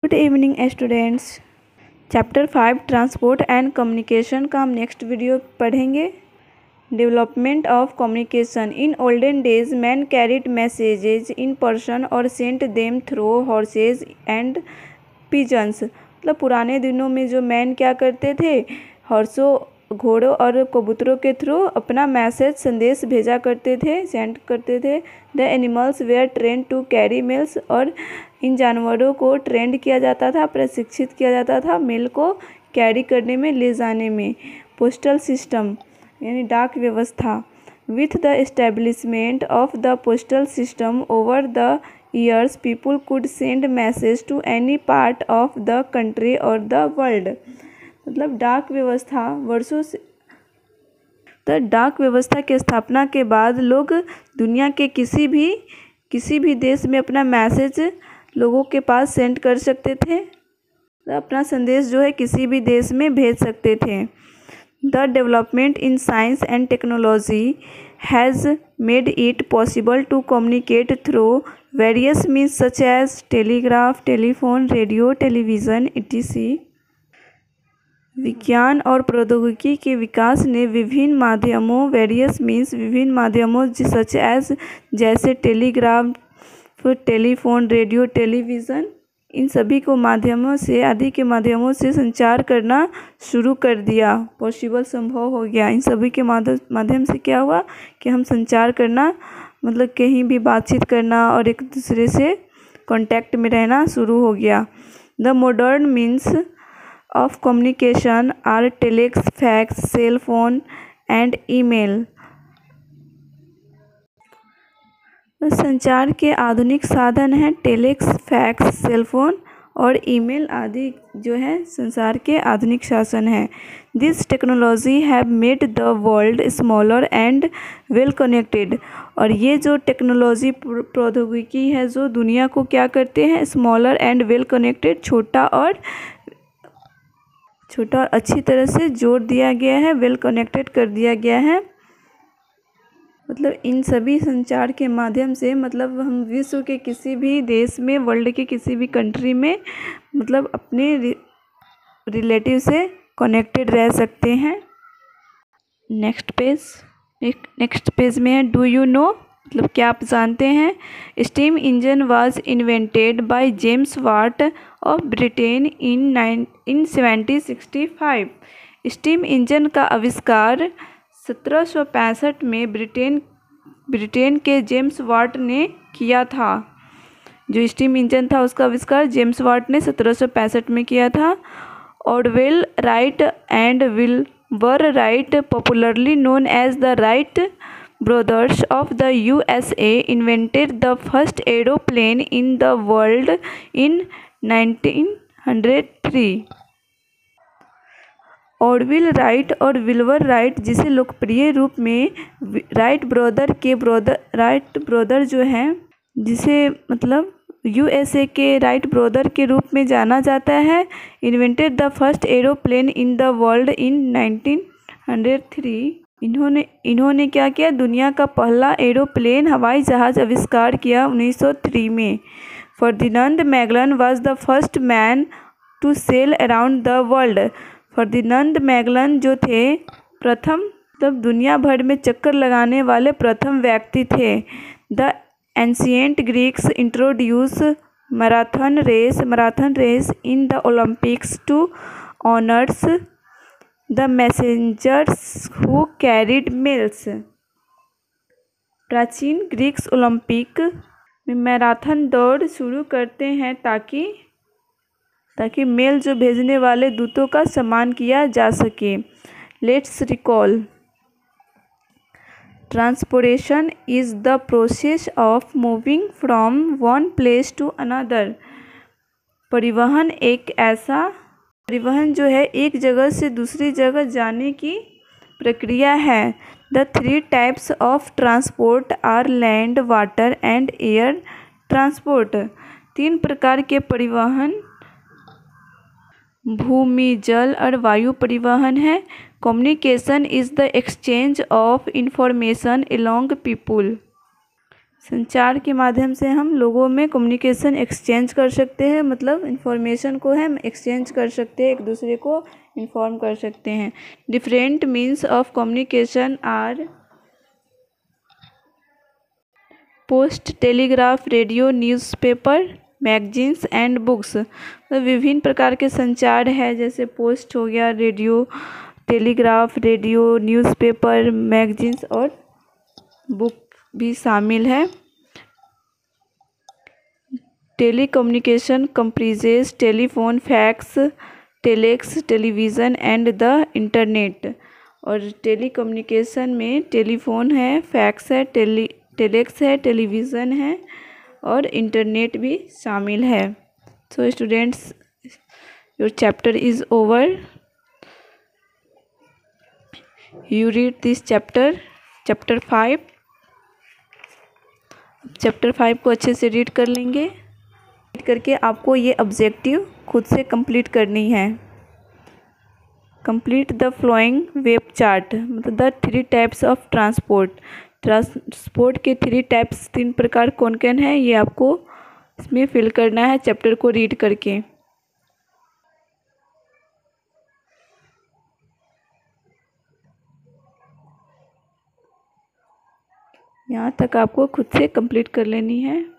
Good evening students. Chapter 5 transport and communication का हम next video पढ़ेंगे। Development of communication. In olden days man carried messages in person और sent them through horses and pigeons. मतलब पुराने दिनों में जो मैन क्या करते थे, हॉर्सों घोड़ों और कबूतरों के थ्रू अपना मैसेज संदेश भेजा करते थे, सेंड करते थे। The animals were train to carry mails. और इन जानवरों को ट्रेंड किया जाता था, प्रशिक्षित किया जाता था मेल को कैरी करने में, ले जाने में। पोस्टल सिस्टम यानी डाक व्यवस्था। With the establishment of the postal system over the years people could send message to any part of the country और द वर्ल्ड। मतलब डाक व्यवस्था वर्षों से, तो डाक व्यवस्था की स्थापना के बाद लोग दुनिया के किसी भी देश में अपना मैसेज लोगों के पास सेंड कर सकते थे, तो अपना संदेश जो है किसी भी देश में भेज सकते थे। The development in science and technology has made it possible to communicate through various means such as telegraph, telephone, radio, television etc। विज्ञान और प्रौद्योगिकी के विकास ने विभिन्न माध्यमों विभिन्न माध्यमों सच एज जैसे टेलीग्राफ, टेलीफोन, रेडियो, टेलीविज़न, इन सभी को माध्यमों से आदि के माध्यमों से संचार करना शुरू कर दिया, पॉसिबल संभव हो गया। इन सभी के माध्यम से क्या हुआ कि हम संचार करना, मतलब कहीं भी बातचीत करना और एक दूसरे से कांटेक्ट में रहना शुरू हो गया। The modern means of communication are telex, fax, cell phone and email। संचार के आधुनिक साधन हैं टेलेक्स, फैक्स, सेलफोन और ईमेल आदि जो है संसार के आधुनिक साधन हैं। This technology have made the world smaller and well connected. और ये जो टेक्नोलॉजी प्रौद्योगिकी है जो दुनिया को क्या करते हैं, स्मॉलर एंड वेल कनेक्टेड, छोटा और अच्छी तरह से जोड़ दिया गया है, वेल कनेक्टेड कर दिया गया है। मतलब इन सभी संचार के माध्यम से मतलब हम विश्व के किसी भी देश में, वर्ल्ड के किसी भी कंट्री में मतलब अपने रिलेटिव से कनेक्टेड रह सकते हैं। नेक्स्ट पेज में है डू यू नो, मतलब क्या आप जानते हैं। Steam engine was invented by James Watt of Britain in 1765। Steam engine का आविष्कार 1765 में ब्रिटेन के जेम्स वाट ने किया था। जो स्टीम इंजन था उसका आविष्कार जेम्स वाट ने 1765 में किया था। Orville Wright and Wilbur Wright, popularly known as the Wright brothers of the USA, invented the first aeroplane in the world in 1903। Orville right और विल्बर राइट, जिसे लोकप्रिय रूप में राइट ब्रदर जो हैं, जिसे मतलब USA के राइट ब्रदर के रूप में जाना जाता है, invented the first aeroplane in the world in 1903। इन्होंने क्या किया, दुनिया का पहला एरोप्लेन हवाई जहाज आविष्कार किया 1903 में। Ferdinand Magellan was the first man to sail around the world. Ferdinand Magellan जो थे प्रथम, तब दुनिया भर में चक्कर लगाने वाले प्रथम व्यक्ति थे। The ancient Greeks introduce marathon race in the Olympics to honours the messengers who carried mails. प्राचीन ग्रीक्स ओलंपिक में मैराथन दौड़ शुरू करते हैं ताकि मेल जो भेजने वाले दूतों का सम्मान किया जा सके। Let's recall. Transportation is the process of moving from one place to another. परिवहन जो है एक जगह से दूसरी जगह जाने की प्रक्रिया है। The 3 types of transport are land, water and air transport. 3 प्रकार के परिवहन भूमि, जल और वायु परिवहन है। Communication is the exchange of information along people. संचार के माध्यम से हम लोगों में कम्युनिकेशन एक्सचेंज कर सकते हैं, मतलब इंफॉर्मेशन को हम एक्सचेंज कर सकते हैं, एक दूसरे को इन्फॉर्म कर सकते हैं। Different means of communication R post, telegraph, radio, newspaper, magazines and books. तो विभिन्न प्रकार के संचार है, जैसे पोस्ट हो गया, radio, telegraph, radio, newspaper, magazines और बुक भी शामिल है। Telecommunication comprises telephone, fax, telex, television and the internet. और टेलीकम्युनिकेशन में टेलीफोन है, फैक्स है, टेलेक्स है, टेलीविज़न है और इंटरनेट भी शामिल है। So students, your chapter is over. You read this chapter 5। Chapter 5 को अच्छे से रीड कर लेंगे। रीड करके आपको ये ऑब्जेक्टिव खुद से कंप्लीट करनी है। Complete the flowing web chart, मतलब द 3 टाइप्स ऑफ ट्रांसपोर्ट के 3 टाइप्स, 3 प्रकार कौन कौन है, ये आपको इसमें फिल करना है चैप्टर को रीड करके। यहाँ तक आपको खुद से कंप्लीट कर लेनी है।